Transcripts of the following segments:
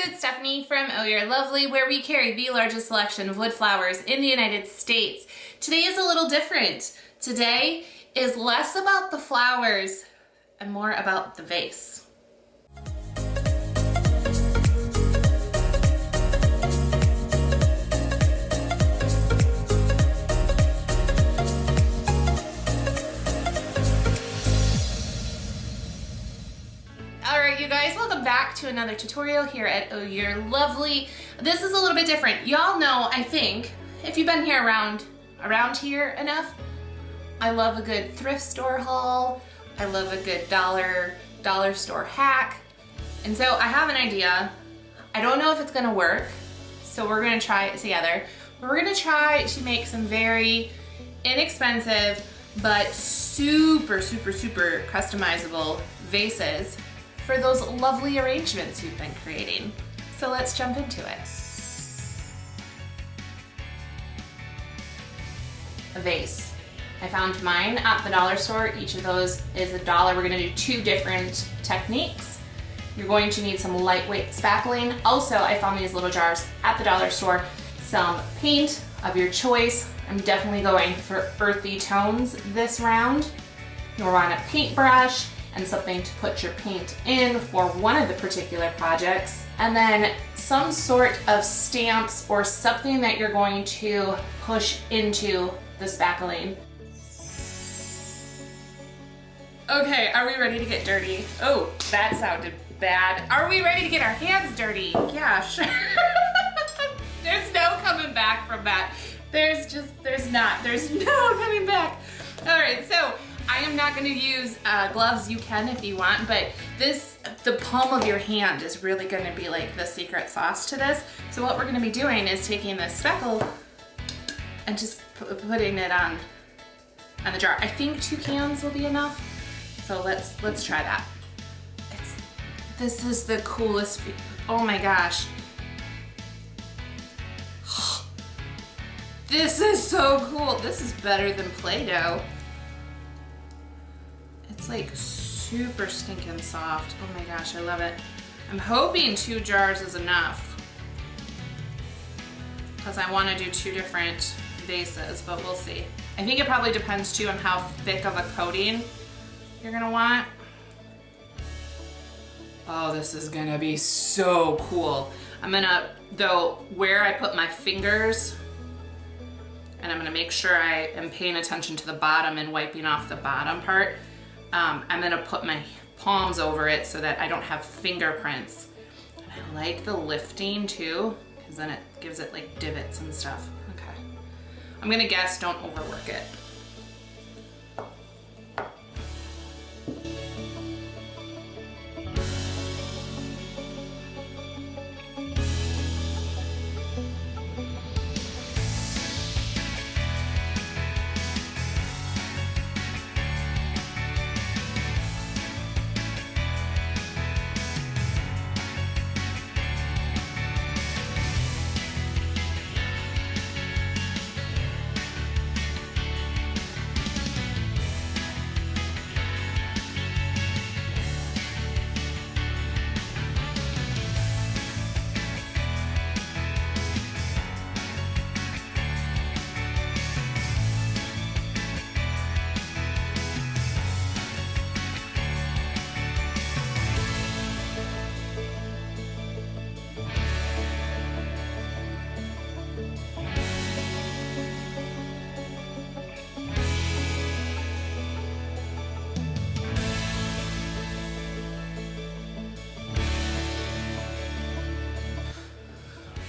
it's Stephanie from Oh You're Lovely, where we carry the largest selection of wood flowers in the United States. Today is a little different. Today is less about the flowers and more about the vase. Alright you guys, welcome back to another tutorial here at Oh You're Lovely. This is a little bit different. Y'all know, I think, if you've been here around here enough, I love a good thrift store haul. I love a good dollar store hack. And so I have an idea. I don't know if it's gonna work, so we're gonna try it together. We're gonna try to make some very inexpensive but super customizable vases for those lovely arrangements you've been creating. So let's jump into it. A vase. I found mine at the dollar store. Each of those is $1. We're gonna do 2 different techniques. You're going to need some lightweight spackling. Also, I found these little jars at the dollar store. Some paint of your choice. I'm definitely going for earthy tones this round. You'll want a paintbrush and something to put your paint in for one of the particular projects. And then some sort of stamps or something that you're going to push into the spackling. Okay, are we ready to get dirty? Oh, that sounded bad. Are we ready to get our hands dirty? Gosh. There's no coming back from that. There's no coming back. All right, so I am not gonna use gloves. You can if you want, but the palm of your hand is really gonna be like the secret sauce to this. So what we're gonna be doing is taking this spackle and just putting it on the jar. I think 2 cans will be enough. So let's try that. This is the coolest, oh my gosh. This is so cool. This is better than Play-Doh. It's like super stinking soft. Oh my gosh, I love it. I'm hoping 2 jars is enough because I want to do 2 different vases, but we'll see. I think it probably depends too on how thick of a coating you're gonna want. Oh, this is gonna be so cool. I'm gonna, though, where I put my fingers, and I'm gonna make sure I am paying attention to the bottom and wiping off the bottom part. I'm gonna put my palms over it so that I don't have fingerprints. And I like the lifting too, because then it gives it like divots and stuff. Okay. I'm gonna guess don't overwork it.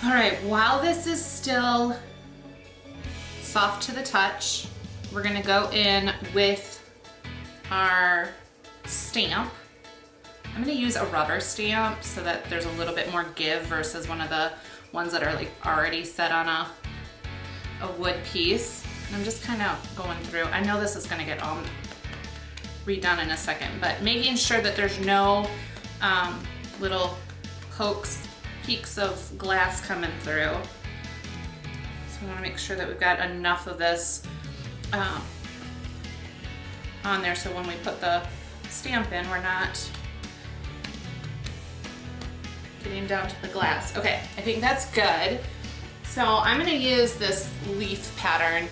All right, while this is still soft to the touch, we're gonna go in with our stamp. I'm gonna use a rubber stamp so that there's a little bit more give versus one of the ones that are like already set on a wood piece. And I'm just kind of going through. I know this is gonna get all redone in a second, but making sure that there's no little peaks of glass coming through. So we want to make sure that we've got enough of this on there so when we put the stamp in, we're not getting down to the glass. Okay, I think that's good. So I'm gonna use this leaf pattern.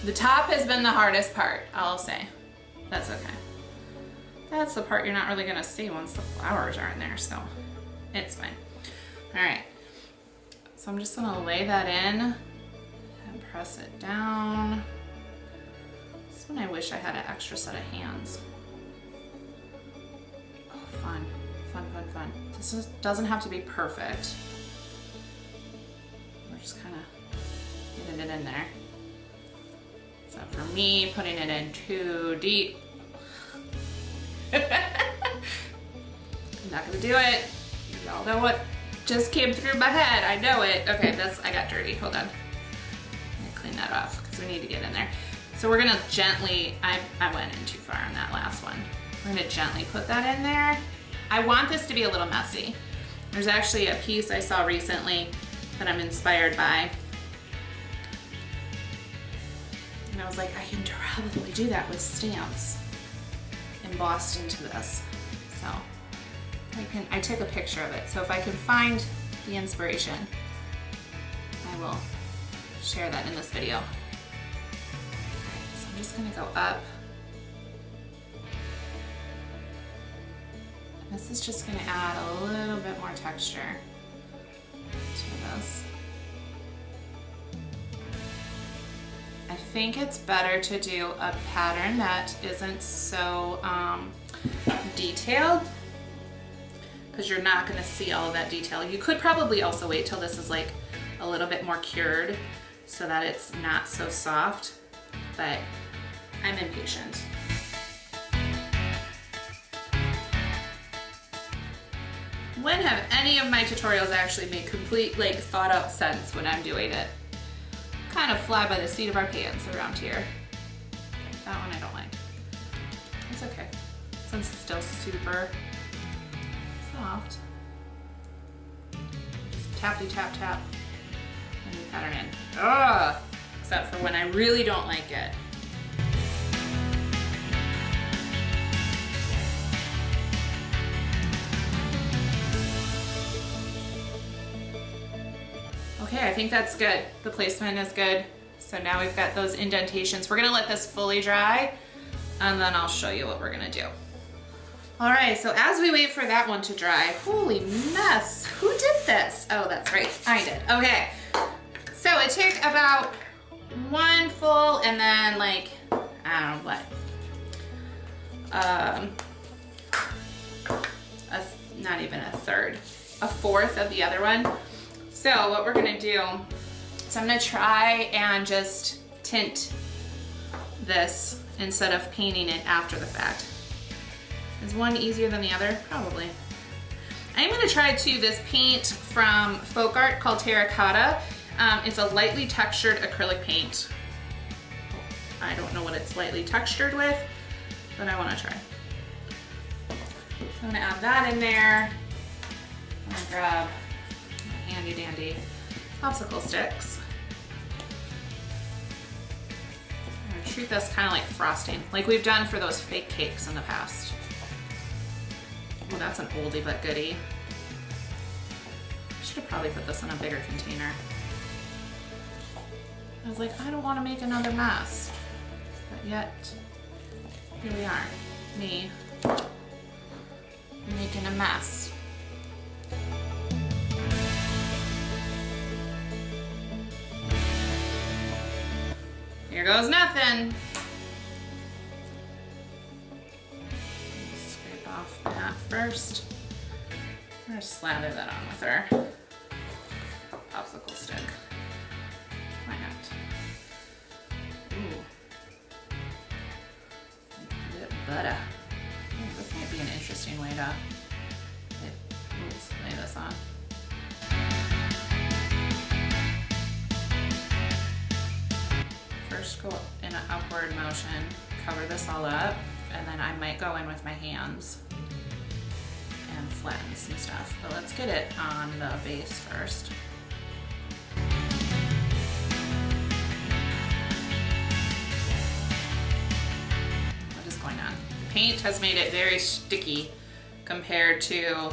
The top has been the hardest part, I'll say. That's okay. That's the part you're not really gonna see once the flowers are in there, so it's fine. All right, so I'm just gonna lay that in and press it down. This one I wish I had an extra set of hands. Oh, fun, fun, fun, fun. This doesn't have to be perfect. We're just kind of getting it in there. So for me, putting it in too deep. I'm not gonna do it. Y'all know what just came through my head. I know it. Okay, I got dirty. Hold on. I'm gonna clean that off because we need to get in there. So we're gonna gently, I went in too far on that last one. We're gonna gently put that in there. I want this to be a little messy. There's actually a piece I saw recently that I'm inspired by. And I was like, I can probably do that with stamps embossed into this. So I took a picture of it. So if I can find the inspiration, I will share that in this video. All right, so I'm just gonna go up. And this is just gonna add a little bit more texture to this. I think it's better to do a pattern that isn't so detailed, because you're not gonna see all of that detail. You could probably also wait till this is like a little bit more cured so that it's not so soft, but I'm impatient. When have any of my tutorials actually made complete, like, thought out sense when I'm doing it? Kind of fly by the seat of our pants around here. That one I don't like. It's okay, since it's still super soft. Just tappy tap tap and you pattern in. Ugh! Except for when I really don't like it. Okay, I think that's good. The placement is good. So now we've got those indentations. We're gonna let this fully dry and then I'll show you what we're gonna do. All right, so as we wait for that one to dry, holy mess, who did this? Oh, that's right, I did. Okay, so it took about one full and then like, I don't know what, not even a third, a fourth of the other one. So what we're gonna do is I'm gonna try and just tint this instead of painting it after the fact. Is one easier than the other? Probably. I'm gonna try too this paint from Folk Art called Terra. It's a lightly textured acrylic paint. I don't know what it's lightly textured with, but I wanna try. So I'm gonna add that in there. I'm gonna grab handy dandy popsicle sticks. I'm gonna treat this kind of like frosting, like we've done for those fake cakes in the past. Oh, that's an oldie but goodie. I should have probably put this in a bigger container. I was like, I don't want to make another mess, but yet here we are, me making a mess. Here goes nothing. Scrape off that first. I'm gonna slather that on with our popsicle stick. Why not? Ooh. A bit of butter. Ooh, this might be an interesting way to lay this on. First go in an upward motion, cover this all up, and then I might go in with my hands and flatten some stuff. But let's get it on the base first. What is going on? The paint has made it very sticky compared to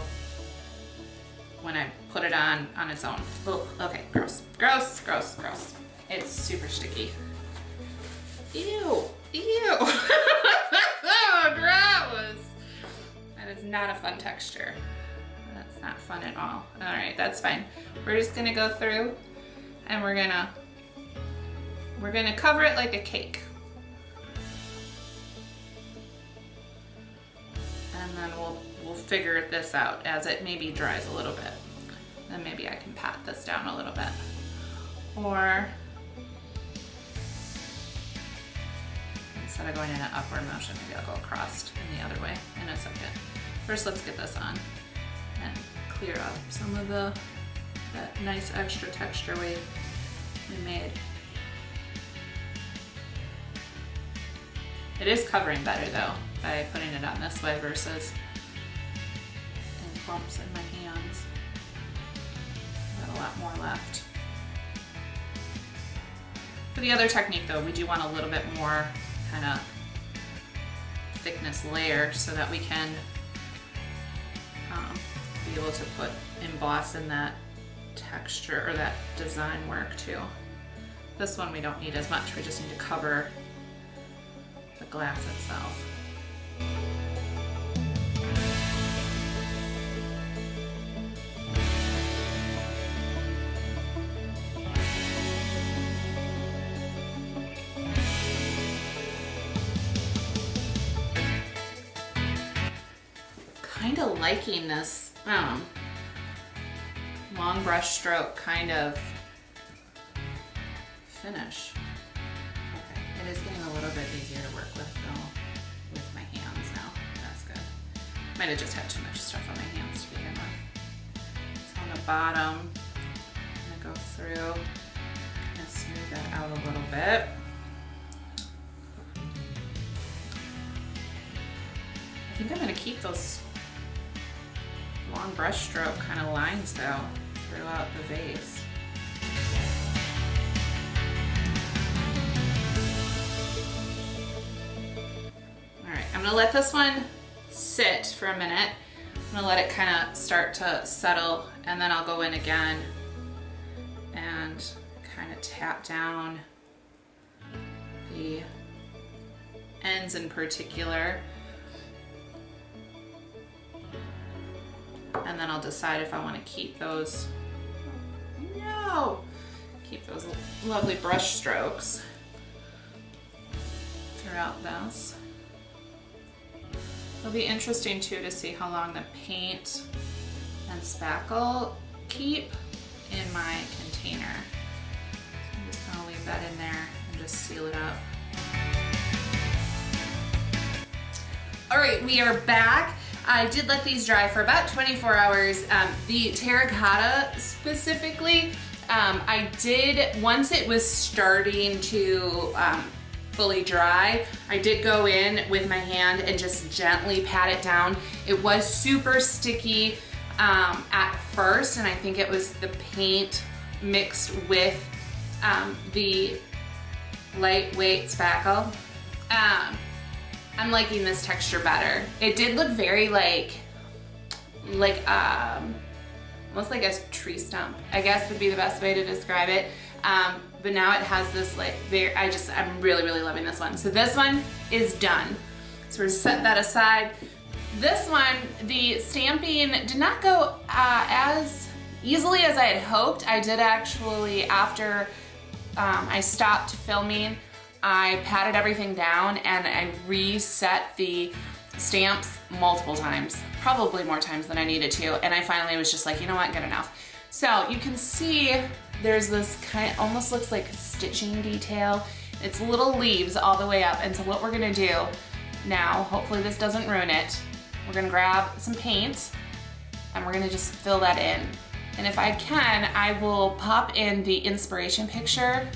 when I put it on its own. Oh, okay, gross, gross, gross, gross. It's super sticky. Ew, ew. Oh, gross. That is not a fun texture. That's not fun at all. All right, that's fine. We're just gonna go through and we're gonna cover it like a cake. And then we'll figure this out as it maybe dries a little bit. Then maybe I can pat this down a little bit. Or instead of going in an upward motion, maybe I'll go across in the other way in a second. First, let's get this on and clear up some of that nice extra texture we made. It is covering better though by putting it on this way versus in clumps in my hands. Got a lot more left. For the other technique though, we do want a little bit more kind of thickness layer so that we can be able to emboss in that texture or that design work too. This one we don't need as much, we just need to cover the glass itself. Kind of liking this long brush stroke kind of finish. Okay, it is getting a little bit easier to work with though with my hands now. That's good. Might have just had too much stuff on my hands to begin with. So on the bottom, I'm gonna go through and smooth that out a little bit. I think I'm gonna keep those long brush stroke kind of lines though throughout the vase. All right, I'm gonna let this one sit for a minute. I'm gonna let it kind of start to settle and then I'll go in again and kind of tap down the ends in particular. And then I'll decide if I want to keep those, keep those lovely brush strokes throughout this. It'll be interesting too to see how long the paint and spackle keep in my container. So I'm just gonna leave that in there and just seal it up. All right, we are back. I did let these dry for about 24 hours. The terracotta specifically, I did, once it was starting to fully dry, I did go in with my hand and just gently pat it down. It was super sticky at first, and I think it was the paint mixed with the lightweight spackle. I'm liking this texture better. It did look very almost like a tree stump, I guess would be the best way to describe it. But now it has this I'm really, really loving this one. So this one is done. So we're gonna set that aside. This one, the stamping did not go as easily as I had hoped. I did actually, after I stopped filming, I patted everything down and I reset the stamps multiple times, probably more times than I needed to, and I finally was just like, you know what, good enough. So you can see there's this kind of, almost looks like stitching detail. It's little leaves all the way up, and so what we're gonna do now, hopefully this doesn't ruin it, we're gonna grab some paint and we're gonna just fill that in. And if I can, I will pop in the inspiration picture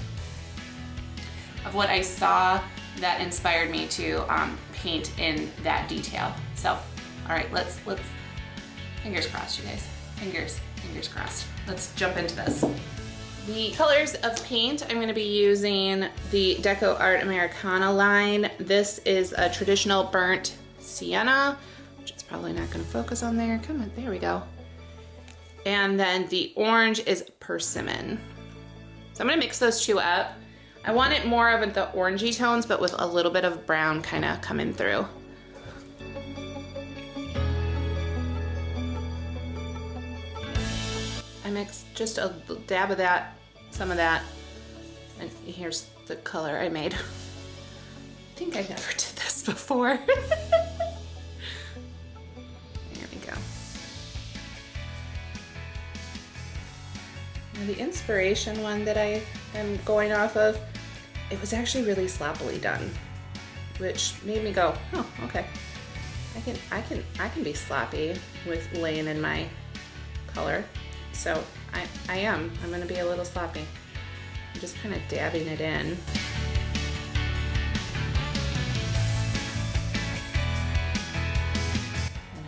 of what I saw that inspired me to paint in that detail. So, all right, let's, fingers crossed, you guys. Fingers crossed. Let's jump into this. The colors of paint, I'm gonna be using the Deco Art Americana line. This is a traditional burnt sienna, which is probably not gonna focus on there. Come on, there we go. And then the orange is persimmon. So I'm gonna mix those two up. I want it more of the orangey tones, but with a little bit of brown kind of coming through. I mixed just a dab of that, some of that, and here's the color I made. I think I never did this before. There we go. Now the inspiration one that I am going off of, it was actually really sloppily done, which made me go, oh, okay. I can be sloppy with laying in my color. So I'm gonna be a little sloppy. I'm just kind of dabbing it in. And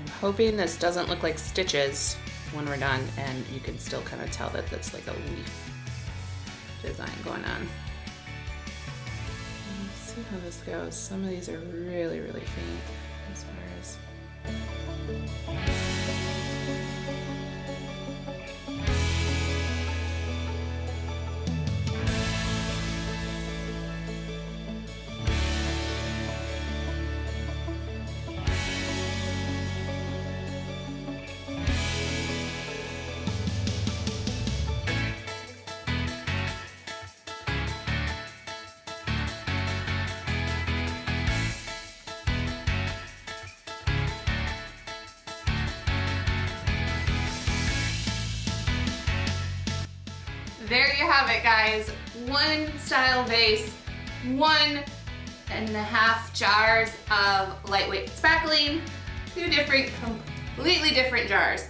I'm hoping this doesn't look like stitches when we're done, and you can still kind of tell that that's like a leaf design going on. Let's see how this goes. Some of these are really, really faint as far as. There you have it, guys. One style vase, 1.5 jars of lightweight spackling, 2 different, completely different jars,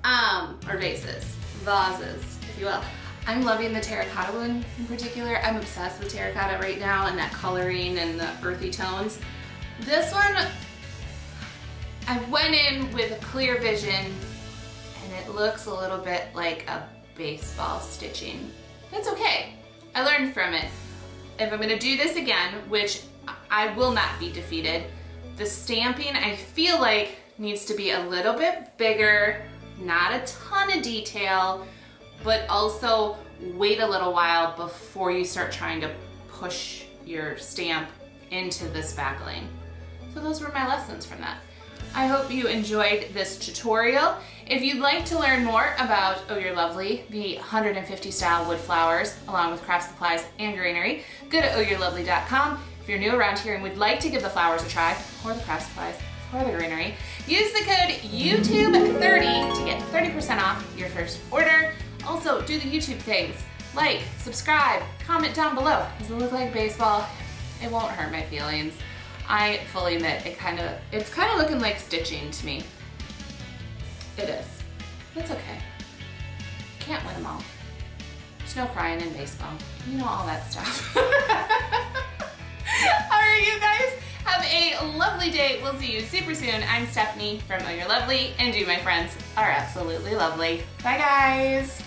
or vases, if you will. I'm loving the terracotta one in particular. I'm obsessed with terracotta right now and that coloring and the earthy tones. This one, I went in with a clear vision and it looks a little bit like a baseball stitching. That's okay. I learned from it. If I'm gonna do this again, which I will not be defeated, the stamping I feel like needs to be a little bit bigger, not a ton of detail, but also wait a little while before you start trying to push your stamp into the spackling. So those were my lessons from that. I hope you enjoyed this tutorial. If you'd like to learn more about Oh You're Lovely, the 150 style wood flowers, along with craft supplies and greenery, go to ohyourlovely.com. If you're new around here and would like to give the flowers a try, or the craft supplies, or the greenery, use the code YouTube30 to get 30% off your first order. Also, do the YouTube things. Like, subscribe, comment down below. Does it look like baseball? It won't hurt my feelings. I fully admit it's kind of looking like stitching to me. It is. It's okay. Can't win them all. There's no crying in baseball. You know all that stuff. Alright, you guys, have a lovely day. We'll see you super soon. I'm Stephanie from Oh You're Lovely, and you, my friends, are absolutely lovely. Bye, guys.